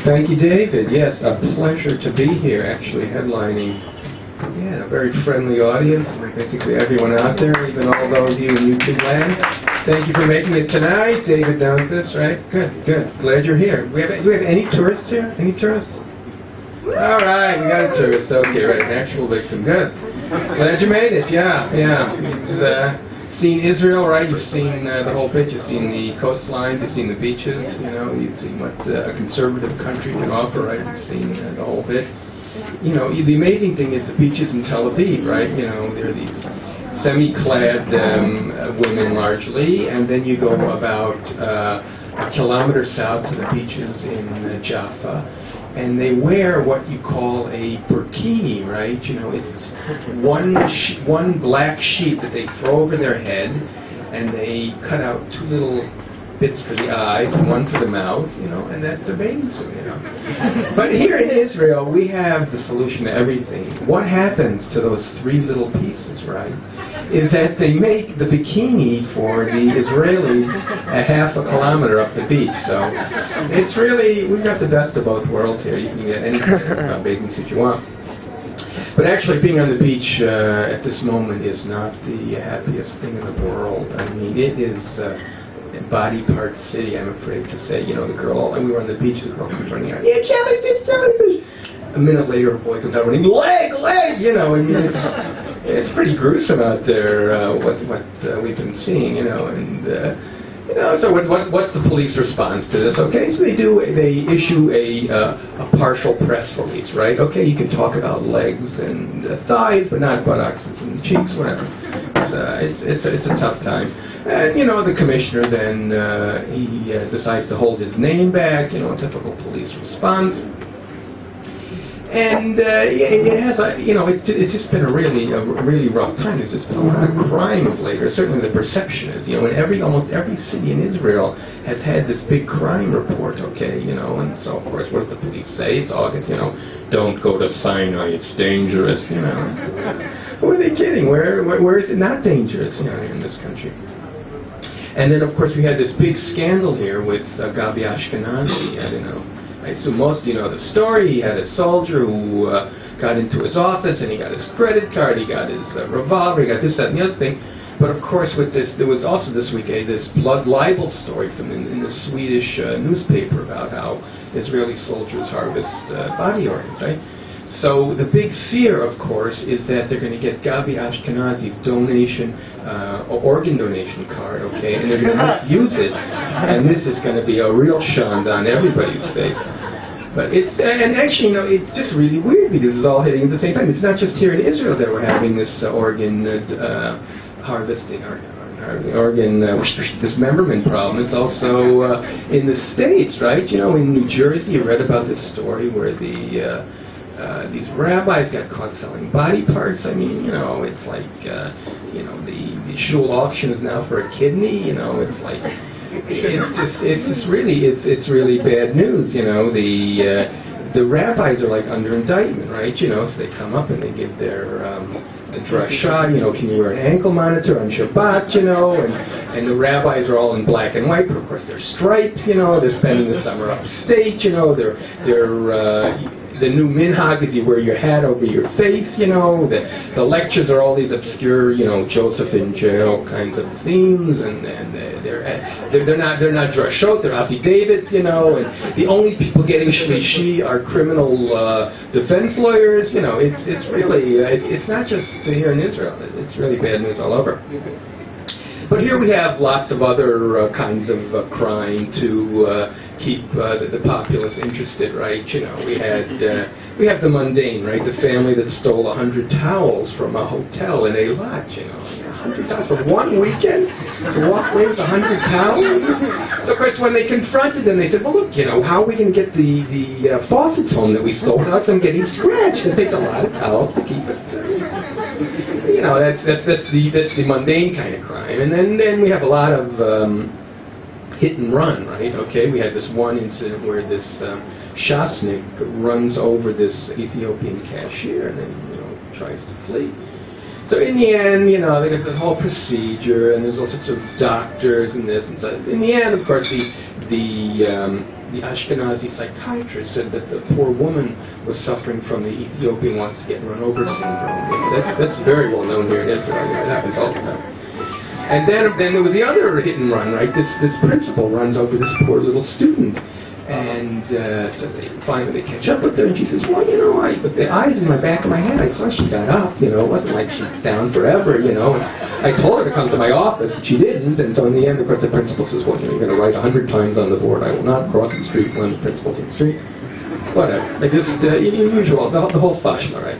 Thank you, David. Yes, a pleasure to be here, actually, headlining. Yeah, a very friendly audience, basically everyone out there, even all those of you in YouTube land. Thank you for making it tonight. David knows this, right? Good, good. Glad you're here. Do we have any tourists here? Any tourists? All right, we got a tourist. Okay, right, an actual victim. Good. Glad you made it. Yeah, yeah. You've seen Israel, right? You've seen the whole bit. You've seen the coastlines. You've seen the beaches. You know, you've seen what a conservative country can offer, right? You've seen the whole bit. You know, the amazing thing is the beaches in Tel Aviv, right? You know, there are these semi-clad women largely, and then you go about a kilometer south to the beaches in Jaffa, and they wear what you call a burkini, right? You know, it's one black sheet that they throw over their head, and they cut out two little bits for the eyes and one for the mouth, you know, and that's the bathing suit, you know. But here in Israel, we have the solution to everything. What happens to those three little pieces, right, is that they make the bikini for the Israelis a half a kilometer up the beach. So it's really, we've got the best of both worlds here. You can get any kind of bathing suit you want. But actually, being on the beach at this moment is not the happiest thing in the world. I mean, it is body part city, I'm afraid to say. You know, the girl, and we were on the beach, the girl comes running out, yeah, jellyfish, jellyfish. A minute later, a boy comes out running, leg, you know, and it's pretty gruesome out there, what we've been seeing, you know, and, you know, so what's the police response to this? Okay, so they issue a partial press release, right? Okay, you can talk about legs and thighs, but not buttocks and cheeks, whatever. It's a tough time. And, you know, the commissioner then, he decides to hold his name back, you know, a typical police response. And it has a, you know, it's just been a really rough time. There's just been a lot of crime of late, or certainly the perception is, you know, and almost every city in Israel has had this big crime report, okay, you know, and so of course, what does the police say? It's August, you know, don't go to Sinai, it's dangerous, you know. Who are they kidding? Where is it not dangerous, you know, in this country? And then, of course, we had this big scandal here with Gabi Ashkenazi. I don't know. I assume most of you know the story. He had a soldier who got into his office, and he got his credit card, he got his revolver, he got this, that, and the other thing. But of course, with this, there was also this week this blood libel story from in the Swedish newspaper about how Israeli soldiers harvest body organs, right? So the big fear, of course, is that they're going to get Gabi Ashkenazi's donation, organ donation card, okay, and they're going to misuse it, and this is going to be a real shanda on everybody's face. But it's, and actually, you know, it's just really weird because it's all hitting at the same time. It's not just here in Israel that we're having this organ harvesting, organ dismemberment problem. It's also in the States, right? You know, in New Jersey, you read about this story where these rabbis got caught selling body parts. I mean, you know, it's like, you know, the shul auction is now for a kidney. You know, it's like, it's really bad news. You know, the rabbis are like under indictment, right? You know, so they come up and they give their drasha. You know, can you wear an ankle monitor on Shabbat? You know, and the rabbis are all in black and white, but of course they're stripes. You know, they're spending the summer upstate. You know, they're the new minhag is you wear your hat over your face, you know. The lectures are all these obscure, you know, Joseph in jail kinds of themes, and they're not drashot, they're affidavits, you know. And the only people getting shlishi are criminal defense lawyers, you know. It's really it's not just here in Israel. It's really bad news all over. But here we have lots of other kinds of crime to keep the populace interested, right? You know, we have the mundane, right? The family that stole 100 towels from a hotel in Eilat, you know. 100 towels for one weekend? To walk away with 100 towels? So, of course, when they confronted them, they said, well, look, you know, how are we going to get the faucets home that we stole without them getting scratched? It takes a lot of towels to keep it. You know, that's the mundane kind of crime. And then we have a lot of hit and run, right? Okay, we had this one incident where this shasnik runs over this Ethiopian cashier and then, you know, tries to flee. So in the end, you know, they got the whole procedure, and there's all sorts of doctors and this and so. In the end, of course, the the Ashkenazi psychiatrist said that the poor woman was suffering from the Ethiopian wants to get run over syndrome. You know, that's very well known here in Israel. It happens all the time. And then there was the other hit and run, right? This principal runs over this poor little student. And so finally they catch up with her, and she says, well, you know, with the eyes in my back of my head, I saw she got up, you know, it wasn't like she's down forever, you know, and I told her to come to my office, and she didn't, and so in the end, of course, the principal says, well, you know, you're going to write 100 times on the board, I will not cross the street when the principal's in the street. Whatever. They just, usual, the whole fashla, right?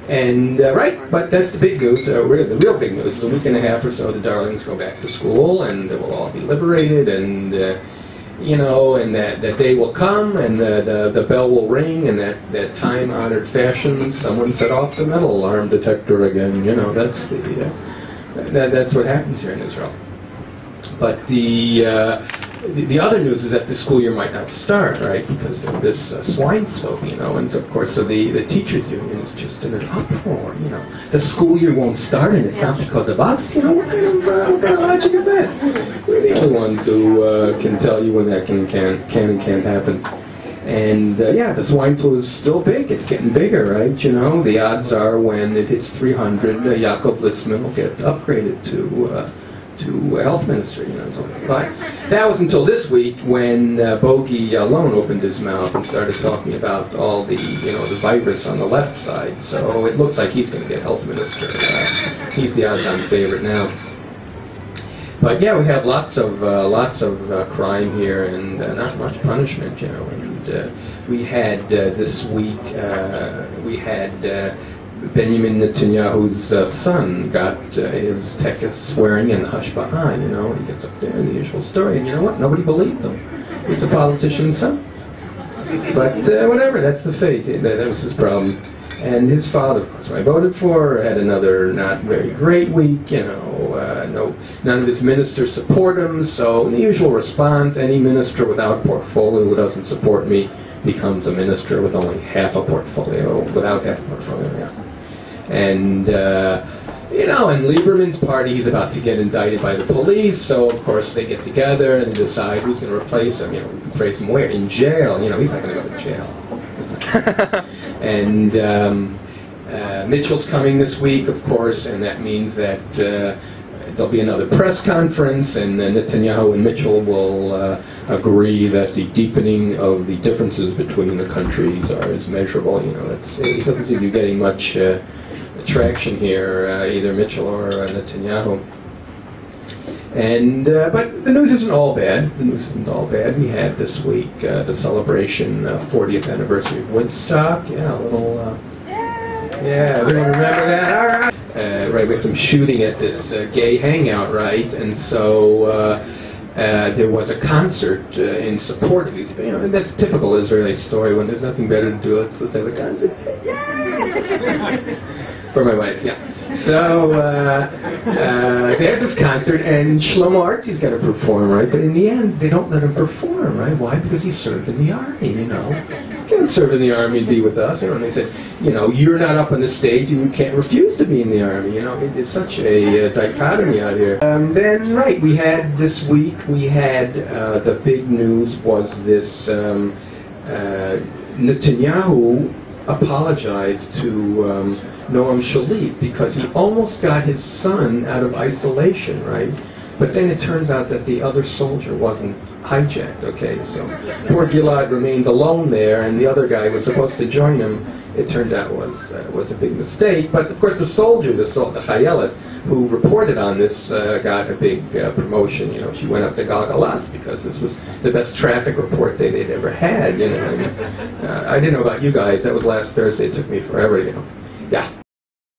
And, right, but that's the big news, the real big news is a week and a half or so, the darlings go back to school, and we'll all be liberated, and, you know, and that day will come, and the bell will ring, and that time-honored fashion, someone set off the metal alarm detector again. You know, that's that's what happens here in Israel. But the other news is that the school year might not start, right, because of this swine flu, you know, and of course, so the teachers union is just in an uproar, you know. The school year won't start, and it's not because of us, you know. What kind of logic is that? We're the only ones who can tell you when that can and can't happen. And yeah, the swine flu is still big. It's getting bigger, right? You know, the odds are when it hits 300, Yaakov Litzman will get upgraded to health minister, you know. So, but that was until this week when Bogie alone opened his mouth and started talking about all the, you know, the virus on the left side. So it looks like he's going to get health minister. He's the odds-on favorite now. But yeah, we have lots of crime here and not much punishment, you know. And we had this week Benjamin Netanyahu's son got his tekes swearing in the Hashba'ah, you know. He gets up there in the usual story, and you know what? Nobody believed him. He's a politician's son. But whatever, that's the fate. That was his problem. And his father, of course, who I voted for, had another not very great week, you know. None of his ministers support him, so the usual response, any minister without portfolio who doesn't support me becomes a minister with only half a portfolio, without half a portfolio, yeah. And, you know, in Lieberman's party, he's about to get indicted by the police, so of course they get together and decide who's going to replace him. You know, replace him where? In jail. You know, he's not going to go to jail. And Mitchell's coming this week, of course, and that means that there'll be another press conference, and Netanyahu and Mitchell will agree that the deepening of the differences between the countries is measurable. You know, it doesn't seem to be getting much traction here, either Mitchell or Netanyahu. And but the news isn't all bad. The news isn't all bad. We had this week the celebration 40th anniversary of Woodstock. Yeah, a little. Yeah, everyone remember that? All right. Right, we had some shooting at this gay hangout, right? And so there was a concert in support of these. You know, and that's typical Israeli story. When there's nothing better to do, let's have a concert. Yay! For my wife, yeah. So they had this concert, and Shlomo Arty's got to perform, right? But in the end, they don't let him perform, right? Why? Because he served in the army, you know. You can't serve in the army and be with us, you know. And they said, you know, you're not up on the stage, and you can't refuse to be in the army, you know. It's such a dichotomy out here. Then, right, we had this week, the big news was this Netanyahu apologized to Noam Shalit because he almost got his son out of isolation, right? But then it turns out that the other soldier wasn't hijacked, okay? So poor Gilad remains alone there, and the other guy was supposed to join him. It turned out was a big mistake. But of course the soldier, the Chayelet, who reported on this, got a big promotion. You know, she went up to Galgalat because this was the best traffic report they'd ever had. You know, I didn't know about you guys. That was last Thursday. It took me forever, you know. Yeah.